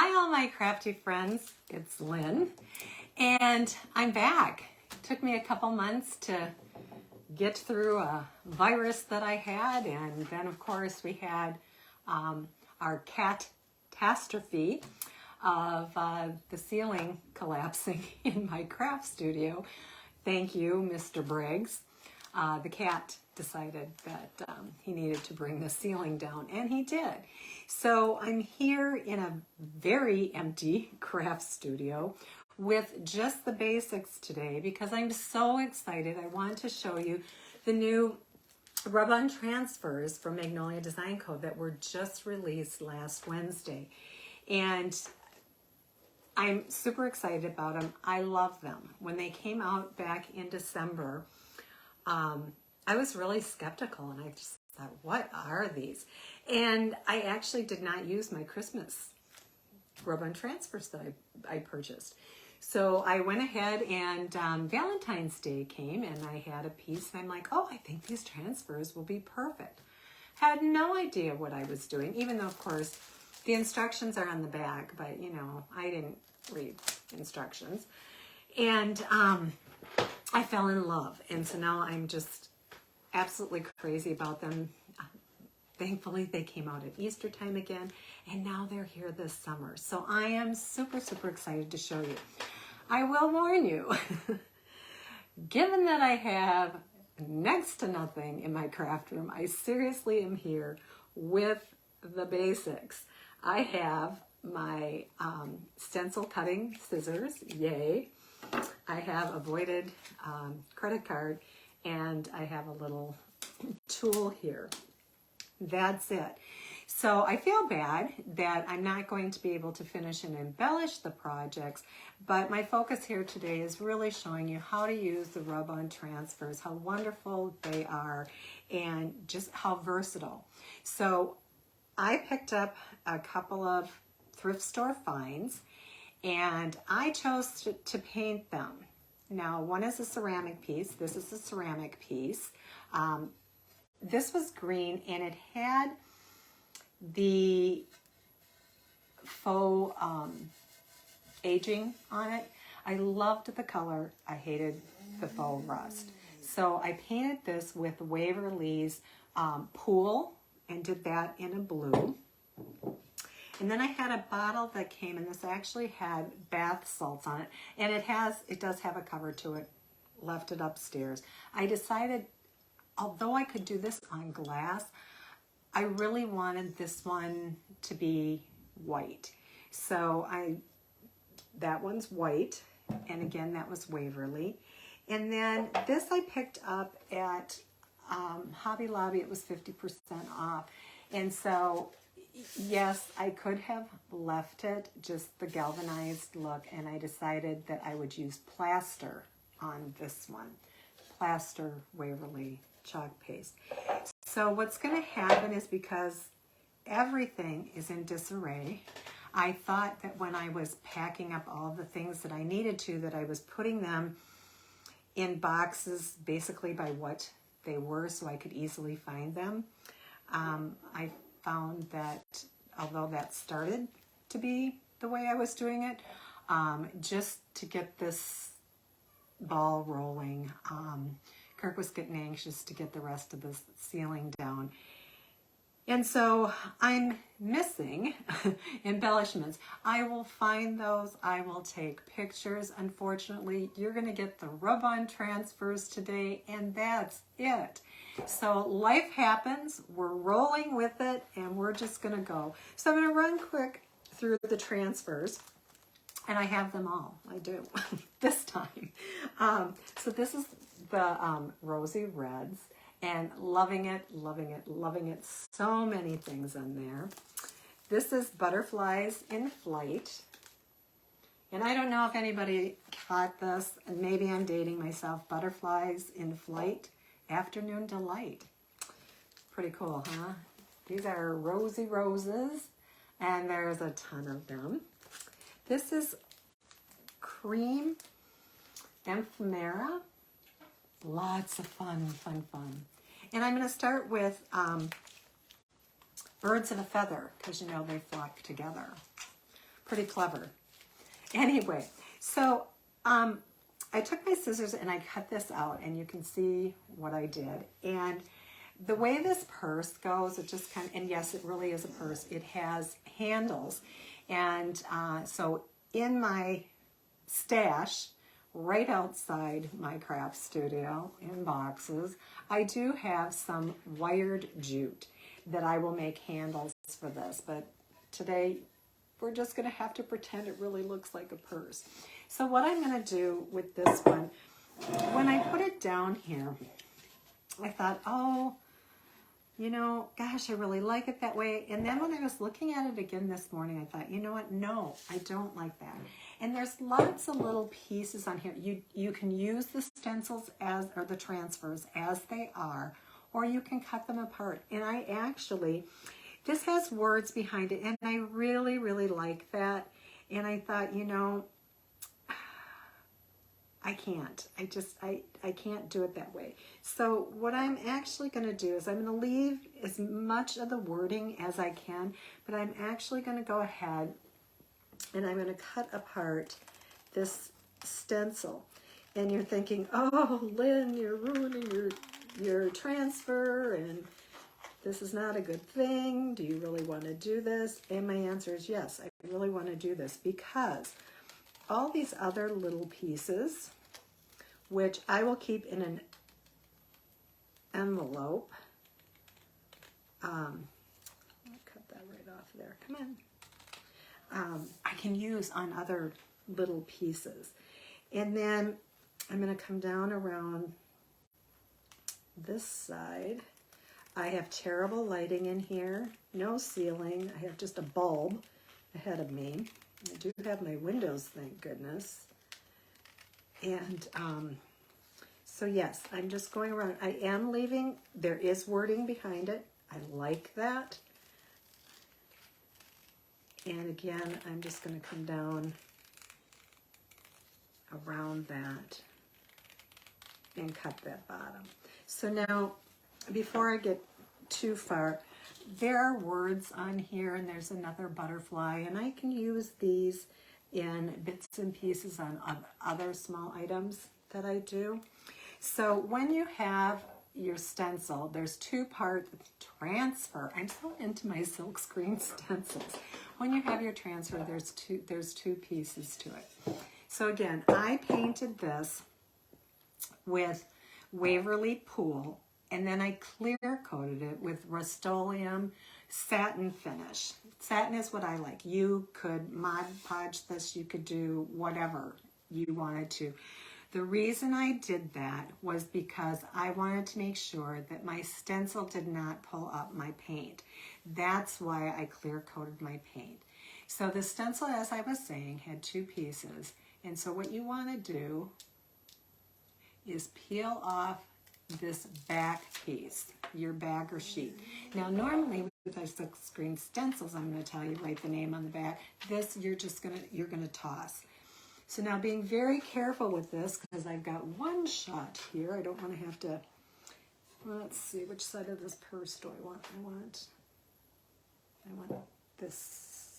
Hi all my crafty friends, it's Lynn, and I'm back. It took me a couple months to get through a virus that I had, and then of course we had our catastrophe of the ceiling collapsing in my craft studio. Thank you, Mr. Briggs. The cat decided that he needed to bring the ceiling down, and he did. So I'm here in a very empty craft studio with just the basics today because I'm so excited. I want to show you the new rub-on transfers from Magnolia Design Co that were just released last Wednesday. And I'm super excited about them. I love them. When they came out back in December, I was really skeptical and I just thought, what are these? And I actually did not use my Christmas rub-on transfers that I purchased. So I went ahead and Valentine's Day came and I had a piece and I'm like, oh, I think these transfers will be perfect. Had no idea what I was doing, even though of course the instructions are on the back, but you know, I didn't read instructions. And I fell in love. And so now I'm just absolutely crazy about them. Thankfully, they came out at Easter time again, and now they're here this summer. So I am super, super excited to show you. I will warn you, given that I have next to nothing in my craft room, I seriously am here with the basics. I have my stencil cutting scissors, yay. I have a voided credit card, and I have a little tool here. That's it. So I feel bad that I'm not going to be able to finish and embellish the projects, but my focus here today is really showing you how to use the rub-on transfers, how wonderful they are, and just how versatile. So I picked up a couple of thrift store finds, and I chose to paint them. Now, one is a ceramic piece. This is a ceramic piece. This was green, and it had the faux aging on it. I loved the color. I hated the faux rust. So I painted this with Waverly's Pool and did that in a blue. And then I had a bottle that came, and this actually had bath salts on it, and it does have a cover to it. Left it upstairs. I decided, although I could do this on glass, I really wanted this one to be white. So that one's white, and again, that was Waverly. And then this I picked up at Hobby Lobby. It was 50% off. And so yes, I could have left it just the galvanized look, and I decided that I would use Plaster on this one. Plaster Waverly chalk paste. So what's going to happen is, because everything is in disarray, I thought that when I was packing up all the things that I needed to, that I was putting them in boxes basically by what they were so I could easily find them. I found that although that started to be the way I was doing it, just to get this ball rolling, Kirk was getting anxious to get the rest of the ceiling down. And so I'm missing embellishments. I will find those. I will take pictures. Unfortunately, you're going to get the rub-on transfers today, and that's it. So life happens. We're rolling with it, and we're just going to go. So I'm going to run quick through the transfers, and I have them all. I do this time. So this is the rosy reds. And loving it, loving it, loving it. So many things on there. This is Butterflies in Flight. And I don't know if anybody caught this, and maybe I'm dating myself. Butterflies in Flight, Afternoon Delight. Pretty cool, huh? These are rosy roses, and there's a ton of them. This is Cream Ephemera. Lots of fun, fun, fun. And I'm going to start with Birds of a Feather, because you know they flock together. pretty clever. Anyway, so I took my scissors and I cut this out, and you can see what I did. And the way this purse goes, it just kind of, and yes, it really is a purse. It has handles. And so in my stash, right outside my craft studio in boxes, I do have some wired jute that I will make handles for this. But today, we're just going to have to pretend it really looks like a purse. So what I'm going to do with this one, when I put it down here, I thought, oh, you know, gosh, I really like it that way. And then when I was looking at it again this morning, I thought, you know what? No, I don't like that. And there's lots of little pieces on here. You can use the stencils as, or the transfers as they are, or you can cut them apart. And I actually, this has words behind it, and I really, really like that. And I thought, you know, I can't. I can't do it that way. So what I'm actually going to do is I'm going to leave as much of the wording as I can, but I'm actually going to go ahead and I'm going to cut apart this stencil. And you're thinking, oh, Lynn, you're ruining your transfer, and this is not a good thing. Do you really want to do this? And my answer is yes, I really want to do this, because all these other little pieces, which I will keep in an envelope. I'll cut that right off there. Come on. I can use on other little pieces. And then I'm going to come down around this side. I have terrible lighting in here. No ceiling. I have just a bulb ahead of me. I do have my windows, thank goodness. And so yes, I'm just going around. I am leaving, there is wording behind it. I like that. And again, I'm just going to come down around that and cut that bottom. So now, before I get too far, there are words on here, and there's another butterfly, and I can use these in bits and pieces on other small items that I do. So when you have your stencil, there's two-part transfer. I'm so into my silkscreen stencils. When you have your transfer, there's two pieces to it. So again, I painted this with Waverly Pool, and then I clear coated it with Rust-Oleum satin finish. Satin is what I like. You could Mod Podge this, you could do whatever you wanted to. The reason I did that was because I wanted to make sure that my stencil did not pull up my paint. That's why I clear coated my paint. So the stencil, as I was saying, had two pieces. And so what you want to do is peel off this back piece, your bag or sheet. Now normally with our silkscreen stencils, I'm going to tell you, write the name on the back. This you're going to toss. So now being very careful with this, because I've got one shot here. I don't want to have to, well, let's see, which side of this purse do I want? I want this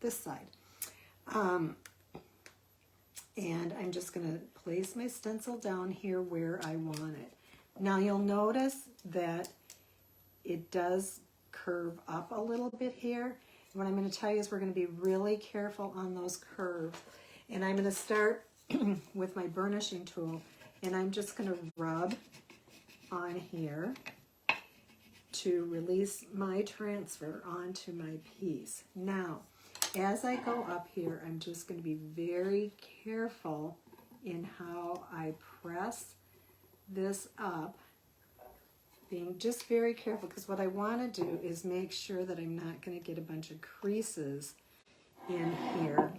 side. And I'm just going to place my stencil down here where I want it. Now you'll notice that it does curve up a little bit here. What I'm going to tell you is we're going to be really careful on those curves. And I'm going to start with my burnishing tool, and I'm just going to rub on here to release my transfer onto my piece. Now, as I go up here, I'm just going to be very careful in how I press this up, being just very careful, because what I want to do is make sure that I'm not going to get a bunch of creases in here.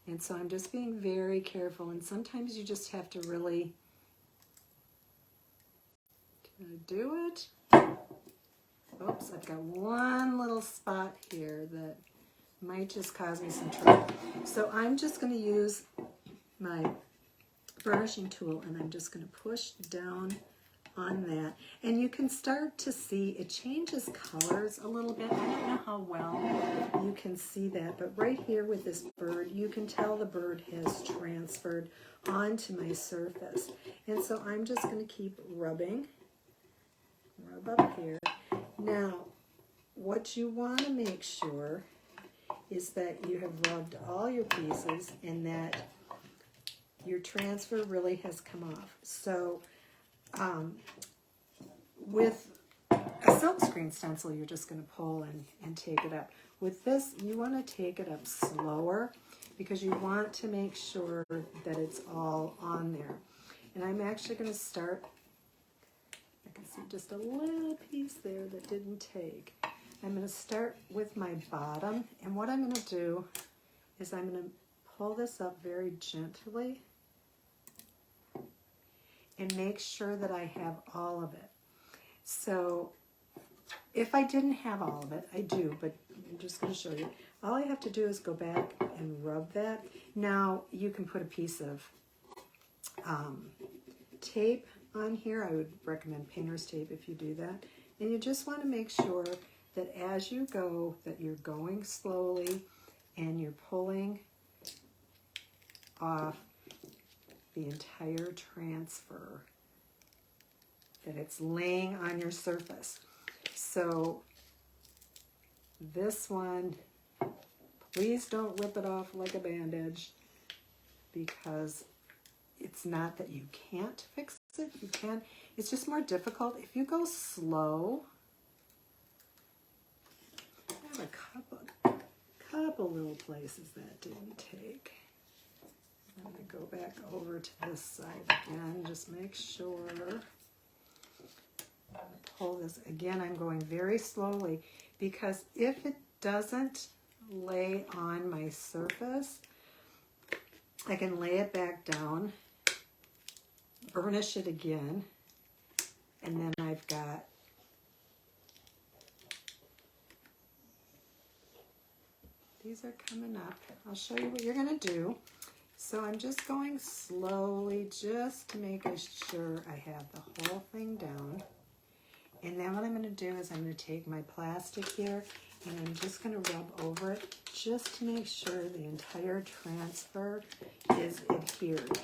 And so I'm just being very careful, and sometimes you just have to really, can I do it? Oops, I've got one little spot here that might just cause me some trouble. So I'm just going to use my burnishing tool, and I'm just going to push down on that. And you can start to see it changes colors a little bit. I don't know how well you can see that, but right here with this bird, you can tell the bird has transferred onto my surface. And so I'm just going to keep rubbing. Rub up here. Now, what you want to make sure is that you have rubbed all your pieces and that your transfer really has come off. So with a silkscreen stencil, you're just going to pull and take it up. With this, you want to take it up slower because you want to make sure that it's all on there. And I'm actually going to start, I can see just a little piece there that didn't take. I'm going to start with my bottom, and what I'm going to do is I'm going to pull this up very gently and make sure that I have all of it. So if I didn't have all of it, I do, but I'm just going to show you. All I have to do is go back and rub that. Now you can put a piece of tape on here. I would recommend painter's tape if you do that. And you just want to make sure that as you go, that you're going slowly and you're pulling off the entire transfer, that it's laying on your surface. So this one, please don't rip it off like a bandage, because it's not that you can't fix it. You can. It's just more difficult. If you go slow, I have a couple little places that didn't take. I'm going to go back over to this side again, just make sure. Pull this again. I'm going very slowly because if it doesn't lay on my surface, I can lay it back down, burnish it again, and then I've got these are coming up. I'll show you what you're going to do. So I'm just going slowly just to make sure I have the whole thing down. And then what I'm going to do is I'm going to take my plastic here and I'm just going to rub over it just to make sure the entire transfer is adhered.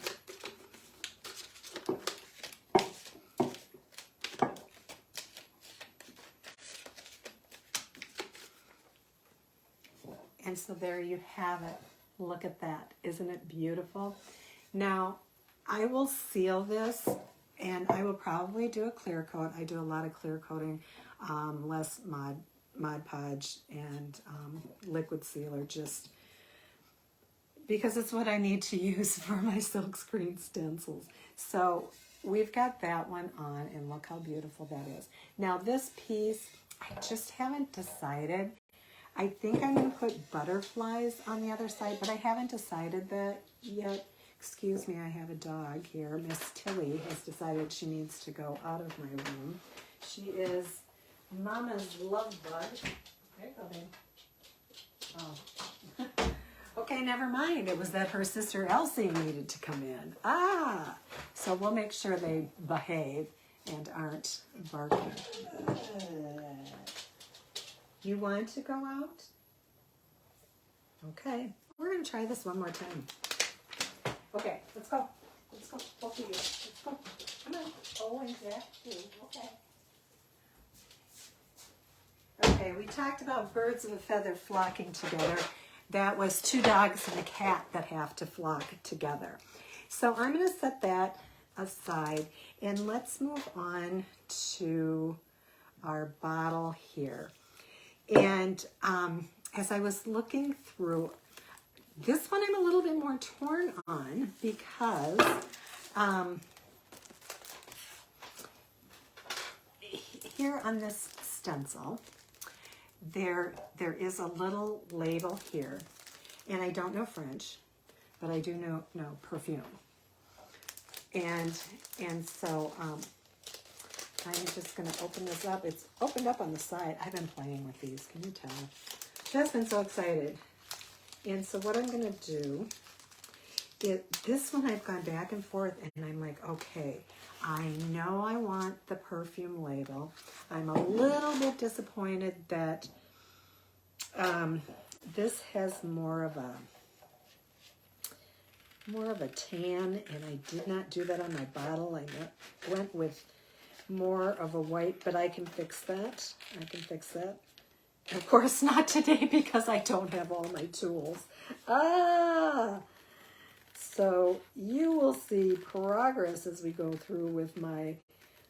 And so there you have it. Look at that. Isn't it beautiful? Now, I will seal this, and I will probably do a clear coat. I do a lot of clear coating, less Mod Podge and liquid sealer, just because it's what I need to use for my silkscreen stencils. So we've got that one on, and look how beautiful that is. Now this piece, I just haven't decided. I think I'm going to put butterflies on the other side, but I haven't decided that yet. Excuse me, I have a dog here. Miss Tilly has decided she needs to go out of my room. She is Mama's love bug. There you go, babe. Oh. Okay, never mind. It was that her sister Elsie needed to come in. So we'll make sure they behave and aren't barking. You want to go out? Okay, we're going to try this one more time. Okay, let's go. Let's go, both of you. Let's go. Come on. Oh, and Jack too. Okay. Okay, we talked about birds of a feather flocking together. That was two dogs and a cat that have to flock together. So I'm going to set that aside, and let's move on to our bottle here. And as I was looking through, this one I'm a little bit more torn on because here on this stencil, there is a little label here, and I don't know French, but I do know perfume. And so I'm just going to open this up. It's opened up on the side. I've been playing with these. Can you tell? Just been so excited. And so what I'm going to do is, this one I've gone back and forth, and I'm like, okay, I know I want the perfume label. I'm a little bit disappointed that this has more of a tan, and I did not do that on my bottle. I went with more of a white, but I can fix that. I can fix that. Of course, not today because I don't have all my tools. So you will see progress as we go through with my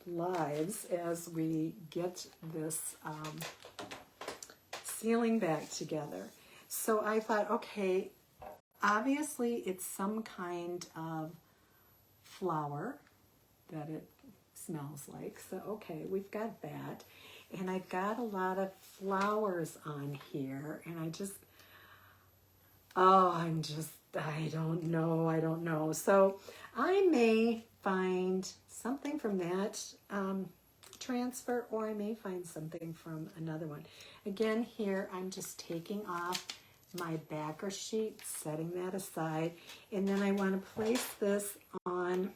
lives as we get this ceiling back together. So I thought, okay, obviously it's some kind of flower that it smells like. So, okay, we've got that. And I've got a lot of flowers on here. And I don't know. So I may find something from that transfer, or I may find something from another one. Again, here I'm just taking off my backer sheet, setting that aside, and then I want to place this on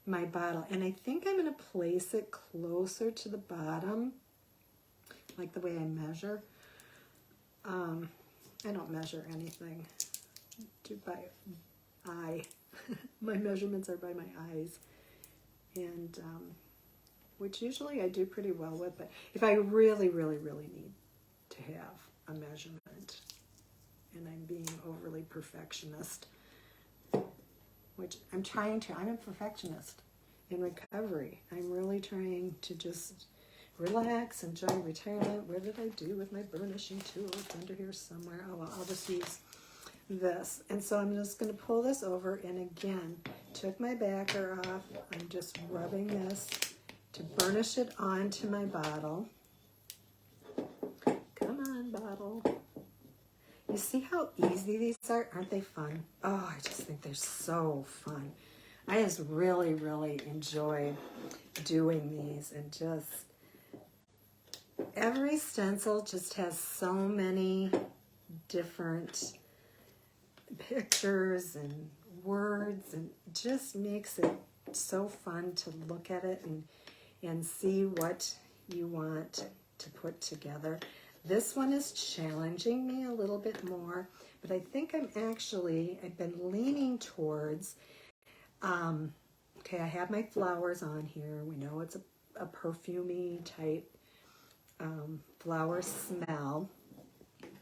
my bottle. And I think I'm going to place it closer to the bottom, like the way I measure. I don't measure anything by eye. My measurements are by my eyes, and which usually I do pretty well with. But if I really, really, really need to have a measurement, and I'm being overly perfectionist, which I'm a perfectionist in recovery. I'm really trying to just relax, enjoy retirement. Where did I do with my burnishing tool? It's under here somewhere. Oh, well, I'll just use this. And so I'm just going to pull this over, and again, took my backer off. I'm just rubbing this to burnish it onto my bottle. Come on, bottle. You see how easy these are? Aren't they fun? Oh, I just think they're so fun. I just really, really enjoy doing these, and just every stencil just has so many different pictures and words, and just makes it so fun to look at it and see what you want to put together. This one is challenging me a little bit more, but I think I've been leaning towards, okay, I have my flowers on here. We know it's a perfumey type flower smell.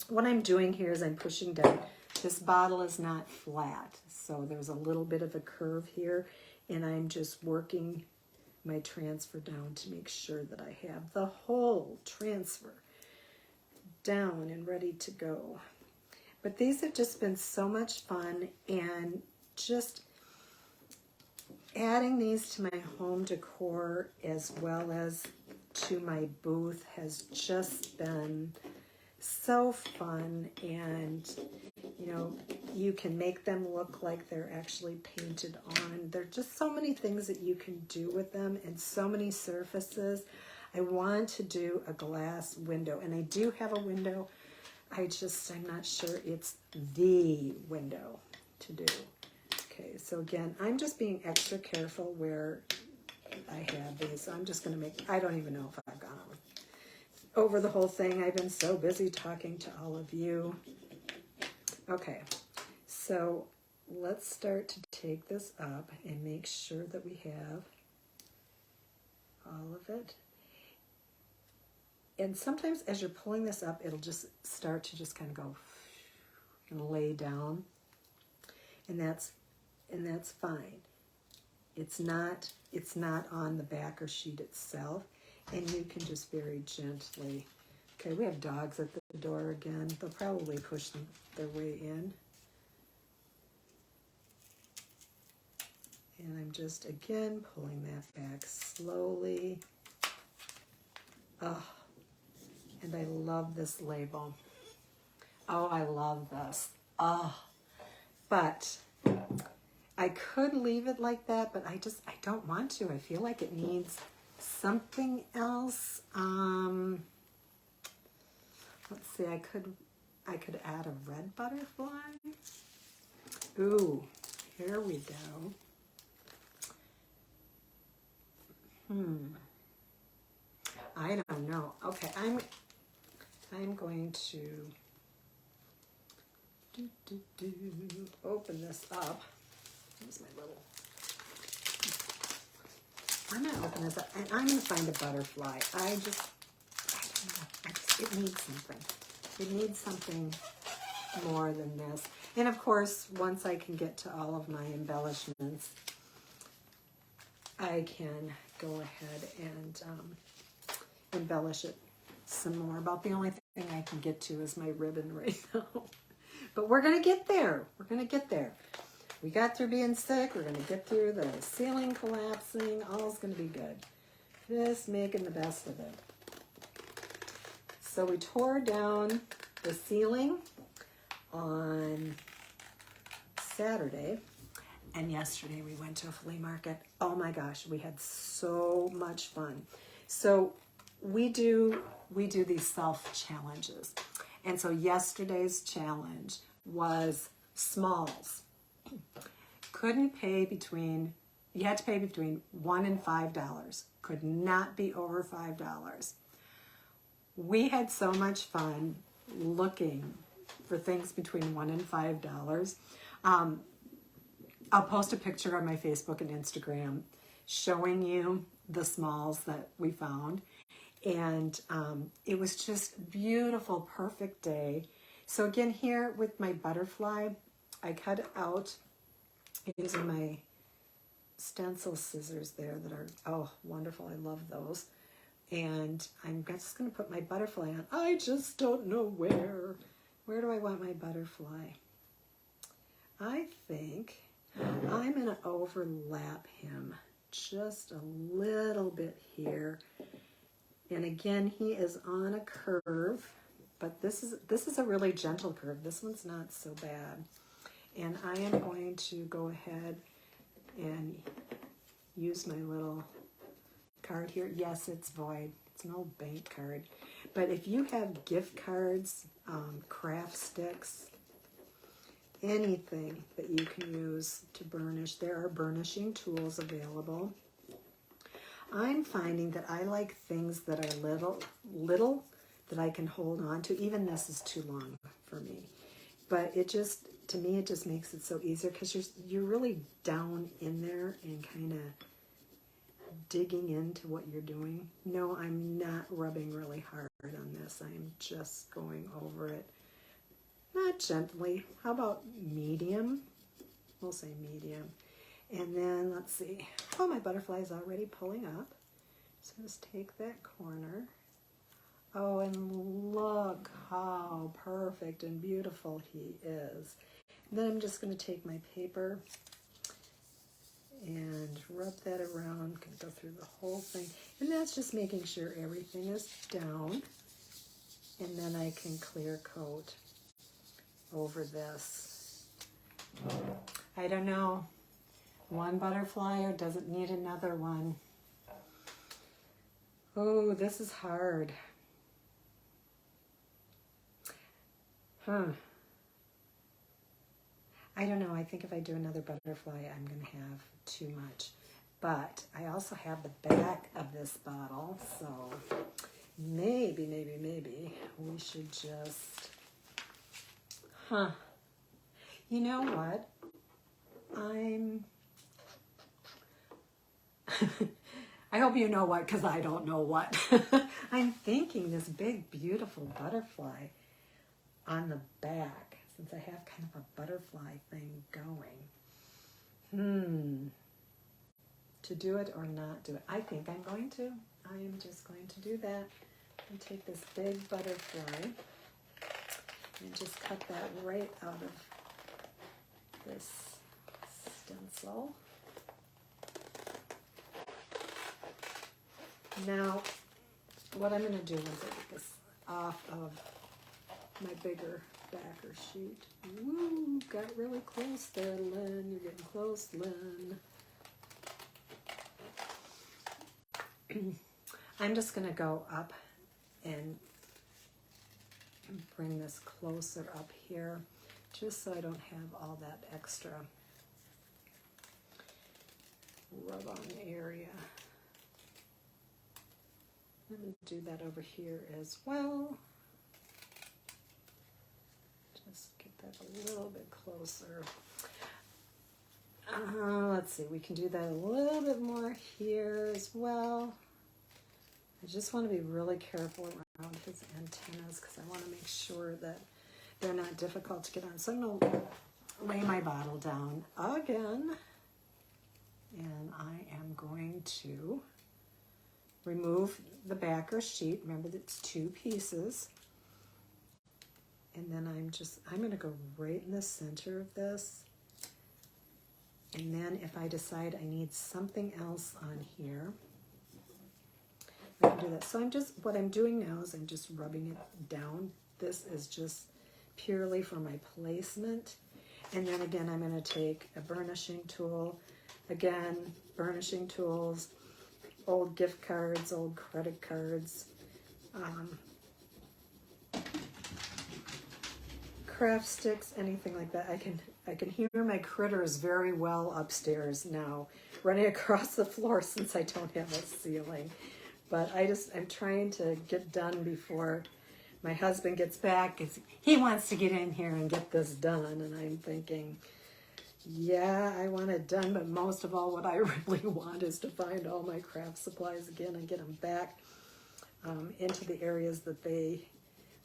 What I'm doing here is I'm pushing down. This bottle is not flat, so there's a little bit of a curve here, and I'm just working my transfer down to make sure that I have the whole transfer down and ready to go. But these have just been so much fun, and just adding these to my home decor as well as to my booth has just been so fun. And you know, you can make them look like they're actually painted on. There are just so many things that you can do with them, and so many surfaces. I want to do a glass window, and I do have a window. I'm not sure it's the window to do. Okay, so again, I'm just being extra careful where I have these. So I'm just going to I don't even know if I've gone over the whole thing. I've been so busy talking to all of you. Okay, so let's start to take this up and make sure that we have all of it. And sometimes as you're pulling this up, it'll just start to just kind of go and lay down, and that's fine. It's not on the backer sheet itself, and you can just very gently. Okay, we have dogs at the door again. They'll probably push their way in. And I'm just, again, pulling that back slowly. Oh, and I love this label. Oh, I love this. Oh, but I could leave it like that, but I don't want to. I feel like it needs something else. Let's see, I could add a red butterfly. Ooh, here we go. I don't know. Okay, I'm going to open this up. Here's my little. I'm gonna open this up, and I'm gonna find a butterfly. I don't know. It needs something. It needs something more than this. And of course, once I can get to all of my embellishments, I can go ahead and embellish it some more. About the only thing I can get to is my ribbon right now. But we're going to get there. We're going to get there. We got through being sick. We're going to get through the ceiling collapsing. All's going to be good. Just making the best of it. So we tore down the ceiling on Saturday. And yesterday we went to a flea market. Oh my gosh, we had so much fun. So we do these self-challenges. And so yesterday's challenge was smalls. You had to pay between $1 and $5. Could not be over $5. We had so much fun looking for things between $1 and $5. I'll post a picture on my Facebook and Instagram showing you the smalls that we found. And it was just beautiful, perfect day. So again, here with my butterfly, I cut it out using my stencil scissors there that are, oh, wonderful. I love those. And I'm just going to put my butterfly on. I just don't know where. Where do I want my butterfly? I think I'm going to overlap him just a little bit here. And again, he is on a curve, but this is a really gentle curve. This one's not so bad. And I am going to go ahead and use my little card here. Yes, it's void. It's an old bank card. But if you have gift cards, craft sticks, anything that you can use to burnish, there are burnishing tools available. I'm finding that I like things that are little that I can hold on to. Even this is too long for me. But it just, to me, it just makes it so easier because you're really down in there and kind of digging into what you're doing. No, I'm not rubbing really hard on this. I'm just going over it. Not gently. How about medium? We'll say medium. And then, let's see. Oh, my butterfly is already pulling up. So just take that corner. Oh, and look how perfect and beautiful he is. And then I'm just going to take my paper and rub that around. I'm going to go through the whole thing. And that's just making sure everything is down. And then I can clear coat over this. I don't know. One butterfly, or does it need another one? Oh, this is hard. I don't know. I think if I do another butterfly, I'm going to have too much. But I also have the back of this bottle, so maybe we should just... You know what? I hope you know what, because I don't know what. I'm thinking this big, beautiful butterfly on the back, since I have kind of a butterfly thing going. To do it or not do it? I think I'm going to. I am just going to do that. And take this big butterfly and just cut that right out of this stencil. Now, what I'm going to do is take this off of my bigger backer sheet. Woo, got really close there, Lynn. You're getting close, Lynn. I'm just going to go up and bring this closer up here, just so I don't have all that extra rub on area. I'm going to do that over here as well. Just get that a little bit closer. Let's see, we can do that a little bit more here as well. I just want to be really careful around his antennas because I want to make sure that they're not difficult to get on. So I'm going to lay my bottle down again, and I am going to remove the backer sheet. Remember that it's 2 pieces. And then I'm going to go right in the center of this. And then if I decide I need something else on here, I can do that. So what I'm doing now is I'm just rubbing it down. This is just purely for my placement. And then again, I'm going to take a burnishing tool. Again, burnishing tools, old gift cards, old credit cards, craft sticks, anything like that. I can hear my critters very well upstairs now, running across the floor since I don't have a ceiling. But I'm trying to get done before my husband gets back, because he wants to get in here and get this done. And I'm thinking, yeah, I want it done, but most of all, what I really want is to find all my craft supplies again and get them back into the areas that they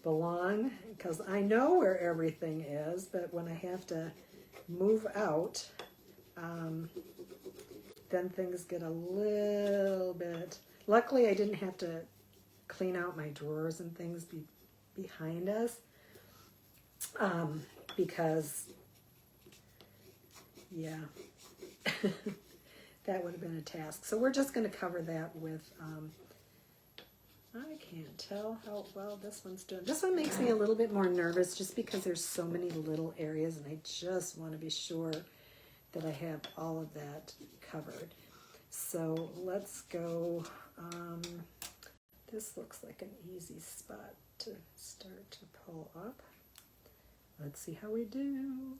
belong, because I know where everything is, but when I have to move out, then things get a little bit... Luckily, I didn't have to clean out my drawers and things behind us, because, yeah, that would have been a task. So we're just going to cover that with... I can't tell how well this one's doing. This one makes me a little bit more nervous just because there's so many little areas, and I just want to be sure that I have all of that covered. So let's go. This looks like an easy spot to start to pull up. Let's see how we do.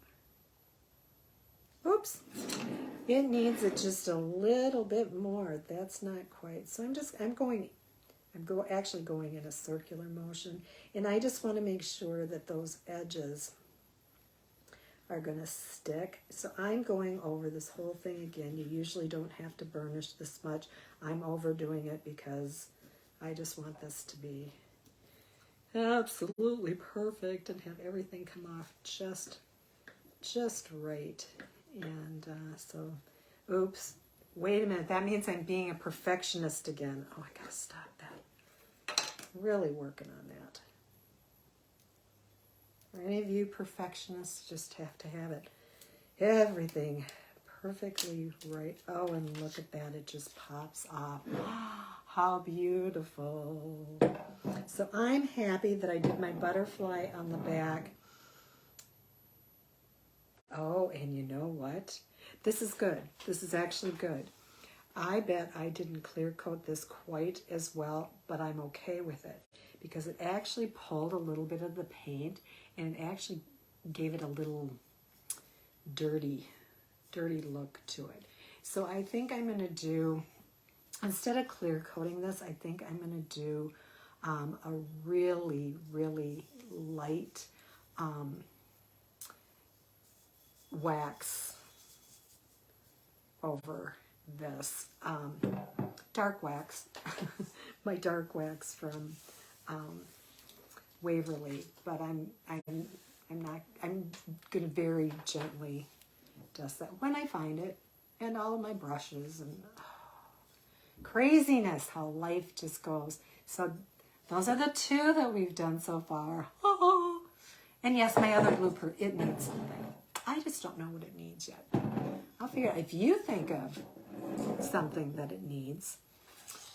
Oops, it needs it just a little bit more. That's not quite. So I'm actually going in a circular motion, and I just want to make sure that those edges are going to stick. So I'm going over this whole thing again. You usually don't have to burnish this much. I'm overdoing it because I just want this to be absolutely perfect and have everything come off just right. And so, oops, wait a minute. That means I'm being a perfectionist again. Oh, I gotta stop that. Really working on that. For any of you perfectionists, just have to have it everything perfectly right. Oh, and look at that, it just pops off. How beautiful. So I'm happy that I did my butterfly on the back. Oh, and you know what? This is good. This is actually good. I bet I didn't clear coat this quite as well, but I'm okay with it because it actually pulled a little bit of the paint and it actually gave it a little dirty look to it. So I think I'm going to do, instead of clear coating this, I think I'm going to do a really, really light wax over this dark wax, my dark wax from Waverly, but I'm going to very gently dust that when I find it, and all of my brushes, and craziness how life just goes. So those are the 2 that we've done so far. And yes, my other blooper, it needs something. I just don't know what it needs yet. I'll figure out. If you think of something that it needs,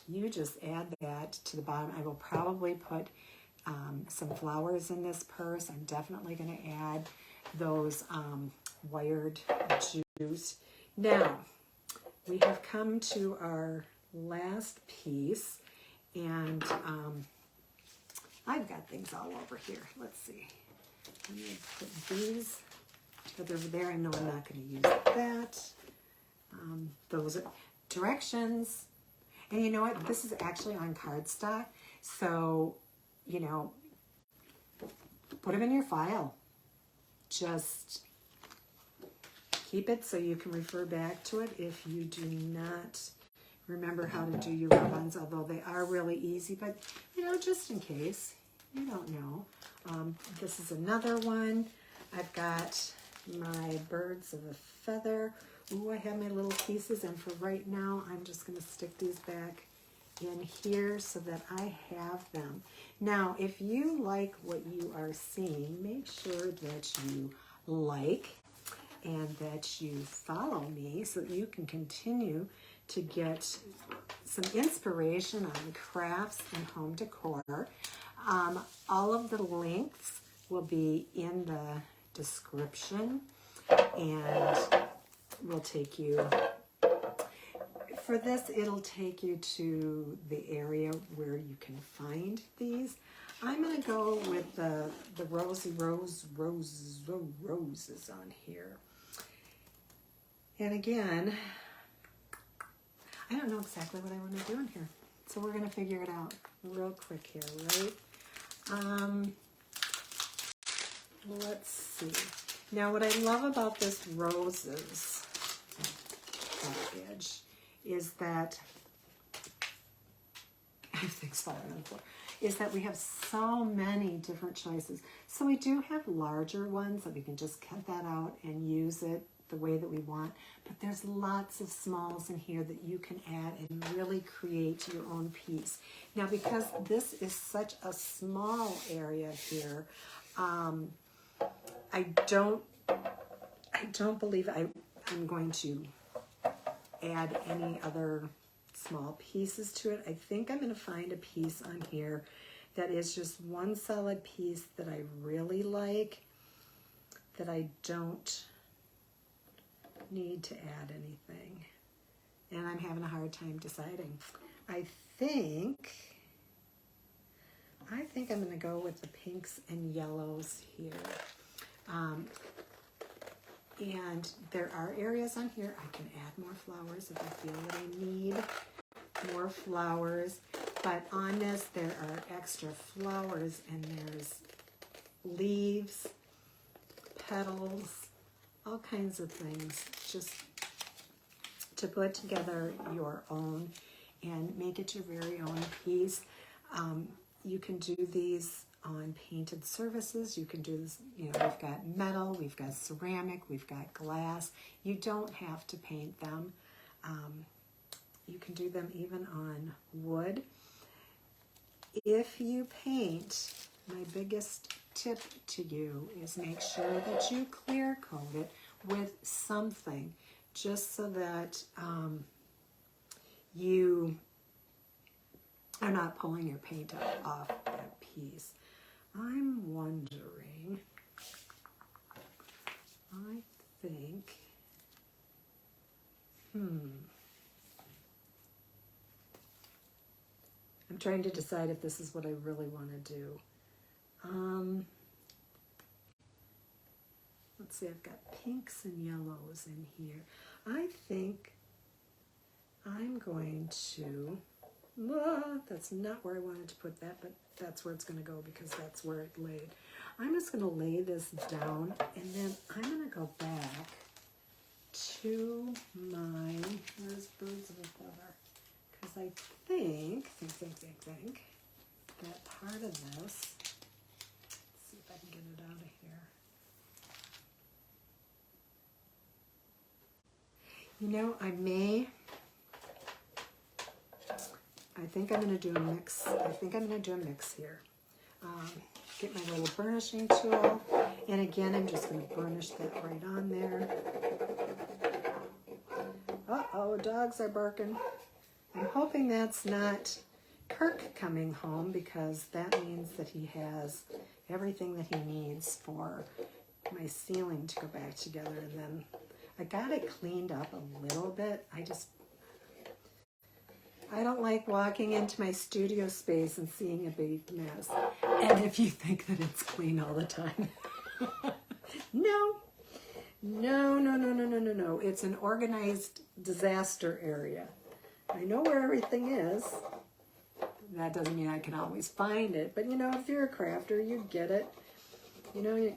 you just add that to the bottom. I will probably put some flowers in this purse. I'm definitely going to add those wired juice. Now, we have come to our last piece, and I've got things all over here. Let's see. I'm going to put these over there. I know I'm not going to use that. Those are directions. And you know what? This is actually on cardstock. So, you know, put them in your file. Just keep it so you can refer back to it if you do not remember how to do your rub-ons, although they are really easy, but you know, just in case, you don't know. This is another one. I've got my birds of a feather. Ooh, I have my little pieces, and for right now, I'm just going to stick these back in here so that I have them. Now, if you like what you are seeing, make sure that you like and that you follow me so that you can continue to get some inspiration on crafts and home decor. All of the links will be in the description, and will take you, for this, it'll take you to the area where you can find these. I'm going to go with the rosy roses on here. And again, I don't know exactly what I want to do in here. So we're going to figure it out real quick here, right? Let's see. Now, what I love about this roses package is that, everything's falling on the floor, is that we have so many different choices. So we do have larger ones that we can just cut that out and use it the way that we want, but there's lots of smalls in here that you can add and really create your own piece. Now, because this is such a small area here, I don't believe I'm going to add any other small pieces to it. I think I'm going to find a piece on here that is just one solid piece that I really like, that I don't need to add anything. And I'm having a hard time deciding. I think I'm going to go with the pinks and yellows here. And there are areas on here I can add more flowers if I feel that I need more flowers. But on this, there are extra flowers, and there's leaves, petals, all kinds of things, just to put together your own and make it your very own piece. You can do these on painted surfaces. You can do this, you know, we've got metal, we've got ceramic, we've got glass. You don't have to paint them. You can do them even on wood. If you paint, my biggest tip to you is make sure that you clear coat it with something, just so that you are not pulling your paint off that piece. I'm wondering, I think, I'm trying to decide if this is what I really want to do. Let's see, I've got pinks and yellows in here. I think I'm going to, that's not where I wanted to put that, but that's where it's going to go because that's where it laid. I'm just going to lay this down, and then I'm going to go back to my, where's birds of a feather? Because I think that part of this, let's see if I can get it out of here. You know, I think I'm going to do a mix. I think I'm going to do a mix here. Get my little burnishing tool, and again, I'm just going to burnish that right on there. Uh-oh, dogs are barking. I'm hoping that's not Kirk coming home, because that means that he has everything that he needs for my ceiling to go back together. And then I got it cleaned up a little bit. I don't like walking into my studio space and seeing a big mess. And if you think that it's clean all the time, no. It's an organized disaster area. I know where everything is. That doesn't mean I can always find it, but you know, if you're a crafter, you get it. You know,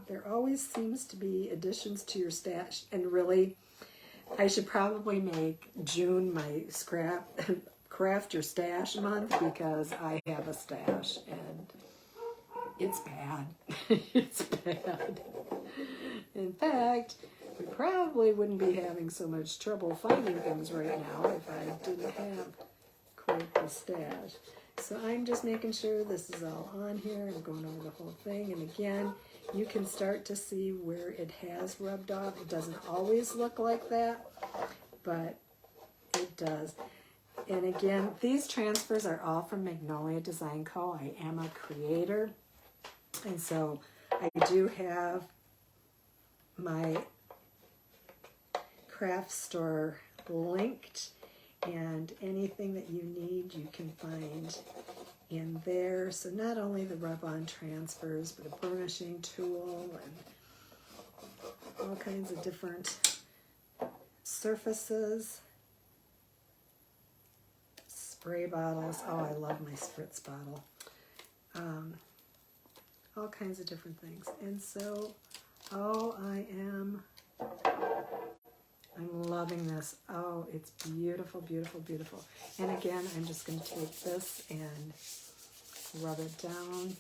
there always seems to be additions to your stash, and really, I should probably make June my craft your stash month, because I have a stash and it's bad. It's bad. In fact, we probably wouldn't be having so much trouble finding things right now if I didn't have quite the stash. So I'm just making sure this is all on here. I'm going over the whole thing, and again, you can start to see where it has rubbed off. It doesn't always look like that, but it does. And again, these transfers are all from Magnolia Design Co. I am a creator, and so I do have my craft store linked, and anything that you need you can find in there. So not only the rub-on transfers, but a burnishing tool and all kinds of different surfaces, spray bottles. Oh, I love my spritz bottle. All kinds of different things. And so, oh, I'm loving this. Oh, it's beautiful, beautiful, beautiful. And again, I'm just going to take this and rub it down.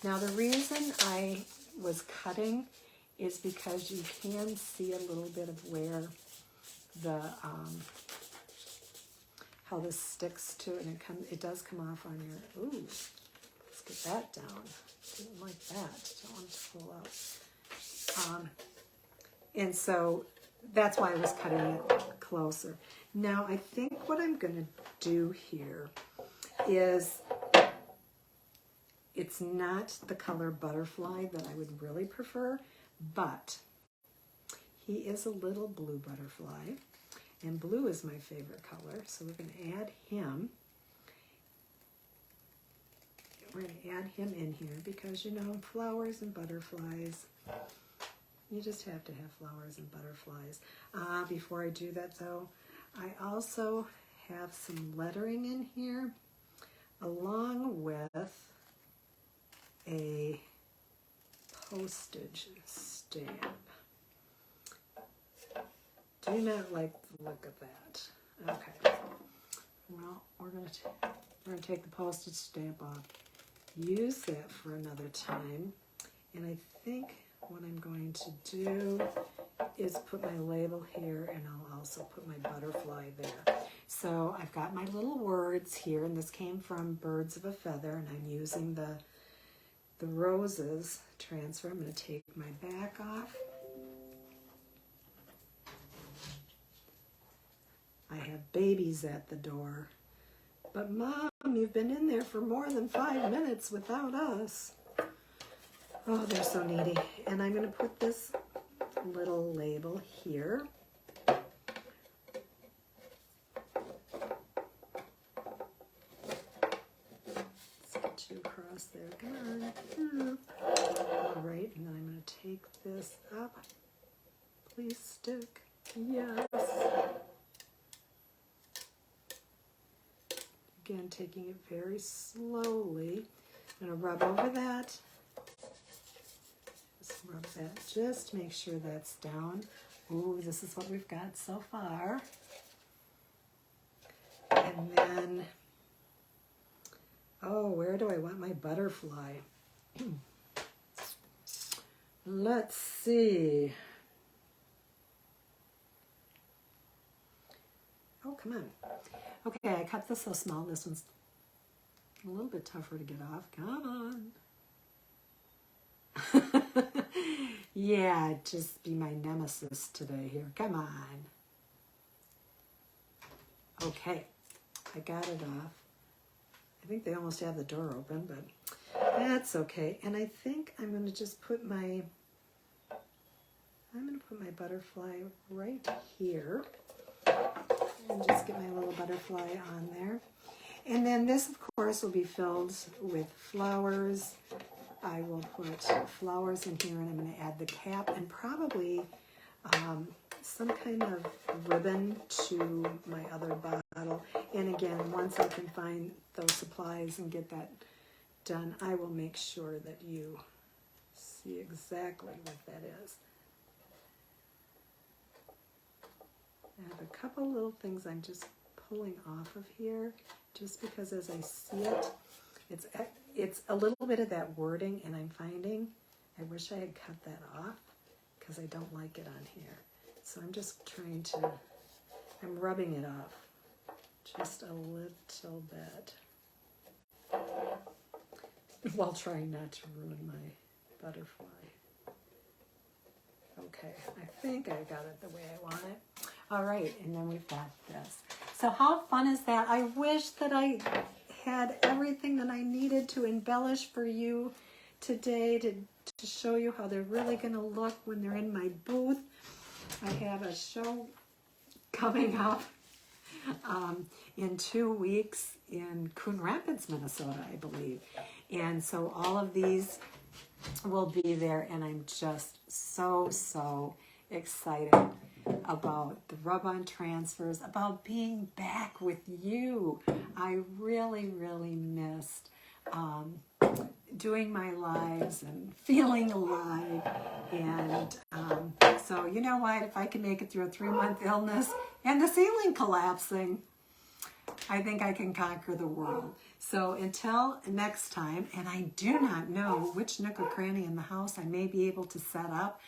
Now, the reason I was cutting is because you can see a little bit of where the how this sticks to it, and it does come off on your. Ooh, let's get that down. Didn't like that. Don't want it to pull out. And so that's why I was cutting it closer. Now, I think what I'm going to do here is, it's not the color butterfly that I would really prefer, but he is a little blue butterfly, and blue is my favorite color, so we're going to add him. We're going to add him in here because, you know, flowers and butterflies, you just have to have flowers and butterflies. Before I do that, though, I also have some lettering in here, along with a postage stamp. Do you not like the look of that? Okay. Well, we're gonna take the postage stamp off. Use that for another time. And I think what I'm going to do is put my label here, and I'll also put my butterfly there. So I've got my little words here, and this came from Birds of a Feather, and I'm using the roses transfer. I'm going to take my back off. I have babies at the door. But Mom, you've been in there for more than 5 minutes without us. Oh, they're so needy. And I'm going to put this little label here. Let's get you across there. Come on. All right, and then I'm going to take this up. Please stick. Yes. Again, taking it very slowly. I'm going to rub over that. Just rub that, just make sure that's down. Ooh, this is what we've got so far. And then, oh, where do I want my butterfly? Let's see. Oh, come on. Okay, I cut this so small. This one's a little bit tougher to get off. Come on. Yeah, just be my nemesis today here. Come on. Okay, I got it off. I think they almost have the door open, but that's okay. And I think I'm going to just put my, butterfly right here. And just get my little butterfly on there. And then this, of course, will be filled with flowers. I will put flowers in here, and I'm going to add the cap and probably some kind of ribbon to my other bottle. And again, once I can find those supplies and get that done, I will make sure that you see exactly what that is. I have a couple little things I'm just pulling off of here, just because as I see it, it's a little bit of that wording, and I'm finding I wish I had cut that off because I don't like it on here. So I'm just trying to, I'm rubbing it off just a little bit while trying not to ruin my butterfly. Okay, I think I got it the way I want it. All right, and then we've got this. So how fun is that? I wish that I had everything that I needed to embellish for you today to show you how they're really going to look when they're in my booth. I have a show coming up in 2 weeks in Coon Rapids, Minnesota, I believe. And so all of these will be there, and I'm just so excited about the rub-on transfers, about being back with you. I really missed doing my lives and feeling alive. And so you know what, if I can make it through a 3-month illness and the ceiling collapsing, I think I can conquer the world. So until next time, and I do not know which nook or cranny in the house I may be able to set up.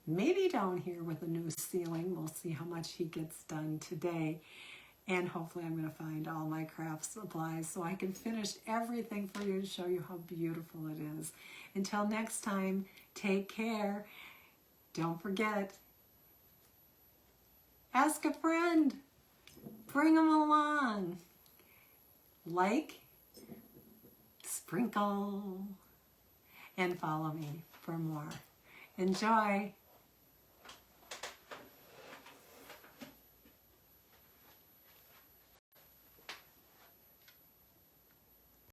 Maybe down here with a new ceiling. We'll see how much he gets done today. And hopefully I'm going to find all my craft supplies so I can finish everything for you and show you how beautiful it is. Until next time, take care. Don't forget, ask a friend. Bring them along. Like, sprinkle, and follow me for more. Enjoy.